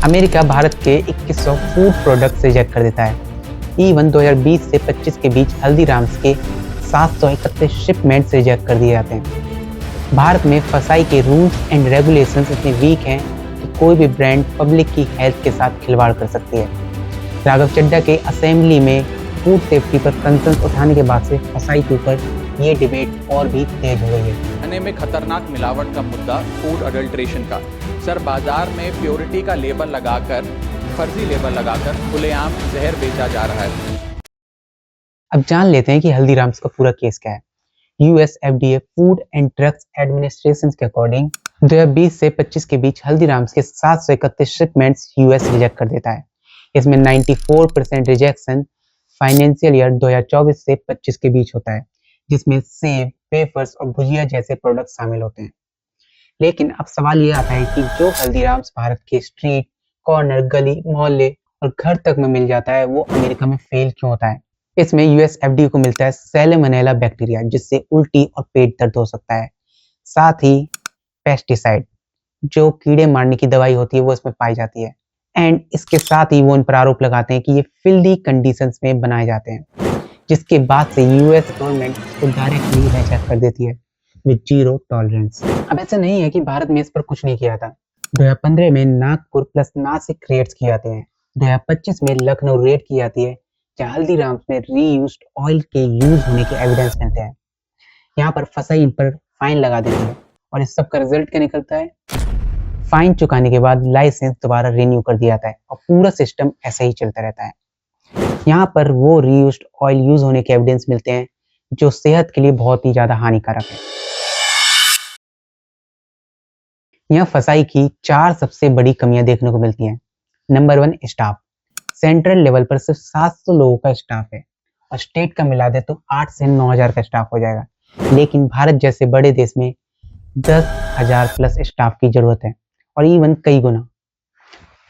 America Bharat के 2100 food products reject कर देता है। इवन 2020 से 25 के बीच हल्दीराम्स के 731 शिपमेंट्स रिजेक्ट कर दिए जाते हैं। भारत में फसाई के रूल्स एंड रेगुलेशंस इतने वीक हैं कि कोई भी ब्रांड पब्लिक की हेल्थ के साथ खिलवाड़ कर सकती है। राघव चड्ढा के असेंबली में फूड सेफ्टी पर कंसर्न उठाने के बाद से फसाई के ऊपर ये डिबेट और भी तेज हो गई है। खाने में खतरनाक मिलावट का मुद्दा फूड अडल्ट्रेशन का। सर, बाजार में प्योरिटी का लेबल लगाकर, फर्जी लेबल लगाकर खुलेआम जहर बेचा जा रहा है। अब जान लेते हैं कि हल्दीराम्स का पूरा केस क्या है। US FDA food and drugs administration के अकॉर्डिंग 2020 से 25 के बीच हल्दीराम्स के 731 शिपमेंट्स यूएस रिजेक्ट कर देता है। इसमें 94% रिजेक्शन फाइनेंशियल ईयर 2024 से 25 के बीच होता है, जिसमें सेब, वेफर्स और भुजिया जैसे प्रोडक्ट शामिल होते हैं। लेकिन अब सवाल ये आता है कि जो हल्दीराम्स भारत के स्ट्रीट, कॉर्नर, गली, मोहल्ले और घर तक में मिल जाता है, वो अमेरिका में फेल क्यों होता है? इसमें यूएस FDA को मिलता है सैल्मोनेला बैक्टीरिया, जिससे उल्टी और पेट दर्द हो सकता है। साथ ही पेस्टिसाइड, जो कीड़े मारने की दवाई होती है, वो इसमें पाई जाती है। एंड इसके साथ ही वो इन पर आरोप लगाते हैं कि ये फिल्दी कंडीशंस में बनाए जाते हैं, जिसके बाद से यूएस गवर्नमेंट इसको डायरेक्टली रिजेक्ट कर देती है विद जीरो टॉलरेंस। अब ऐसा नहीं है कि भारत में इस पर कुछ नहीं किया था। 2015 में नागपुर प्लस नासिक रेड्स किए जाते हैं। 2025 में लखनऊ रेड की जाती है, जहाँ हल्दीराम्स में रीयूज्ड ऑयल के यूज होने के एविडेंस मिलते हैं। यहाँ पर फसाई इन पर फाइन लगा देती है और इस सब का रिजल्ट क्या निकलता है? फाइन चुकाने के बाद लाइसेंस दोबारा रिन्यू कर दिया जाता है और पूरा सिस्टम ऐसे ही चलता रहता है। यहाँ पर वो रीयूज्ड ऑयल यूज होने के एविडेंस मिलते हैं जो सेहत के लिए बहुत ही ज्यादा हानिकारक है। यहाँ फसाई की 4 सबसे बड़ी कमियां देखने को मिलती हैं। Number 1, staff. सेंट्रल लेवल पर सिर्फ 700 लोगों का स्टाफ है और स्टेट का मिला दे तो 8 से 9,000 का स्टाफ हो जाएगा। लेकिन भारत जैसे बड़े देश में 10,000 प्लस स्टाफ की जरूरत है और इवन कई गुना।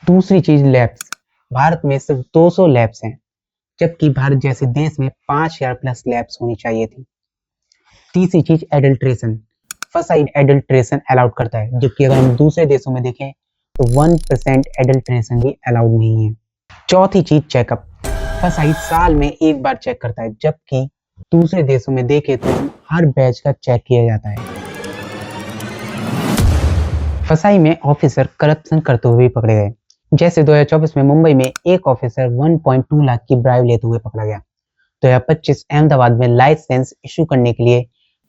दूसरी चीज, लैब्स। भारत में सिर्फ 200 लैब्स हैं, जबकि भारत जैसे देश में 5,000 प्लस लैब्स होनी चाहिए थी। तीसरी चीज, एडल्ट्रेशन। फसाई एडल्ट्रेशन अलाउड करता है, जबकि अगर हम दूसरे देशों में देखें तो 1% एडल्ट्रेशन भी अलाउड नहीं है। चौथी चीज, चेकअप। फसाई साल में एक बार चेक करता है, जबकि दूसरे देशों में देखें तो हर बैच का चेक किया जाता है। फसाई में ऑफिसर करप्शन करते हुए पकड़े गए। जैसे 2024 में मुंबई में एक ऑफिसर 1.2 लाख की ब्राइब लेते हुए पकड़ा गया। 2025 अहमदाबाद में लाइसेंस इशू करने के लिए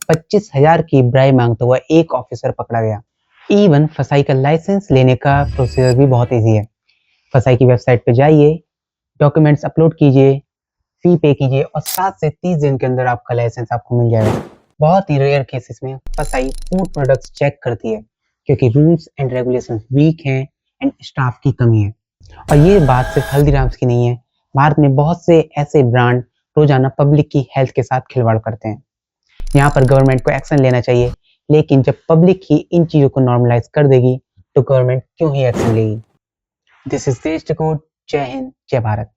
25,000 की ब्राइब मांगता हुआ एक ऑफिसर पकड़ा गया। इवन फसाई का लाइसेंस लेने का प्रोसीजर भी बहुत ईजी है। फसाई की वेबसाइट पर जाइए, डॉक्यूमेंट्स अपलोड कीजिए, फी पे कीजिए और 7 से 30 दिन के अंदर आपका लाइसेंस आपको मिल जाएगा। बहुत ही रेयर केसेस में फसाई फूड प्रोडक्ट्स चेक करती है, क्योंकि रूल्स एंड रेगुलेशंस वीक हैं एंड स्टाफ की कमी है। और ये बात सिर्फ हल्दीराम्स की नहीं है। भारत में बहुत से ऐसे ब्रांड रोजाना पब्लिक की हेल्थ के साथ खिलवाड़ करते हैं। यहाँ पर गवर्नमेंट को एक्शन लेना चाहिए, लेकिन जब पब्लिक ही इन चीजों को नॉर्मलाइज कर देगी तो गवर्नमेंट क्यों ही एक्शन लेगी। दिस इज देश डिकोड। जय हिंद, जय भारत।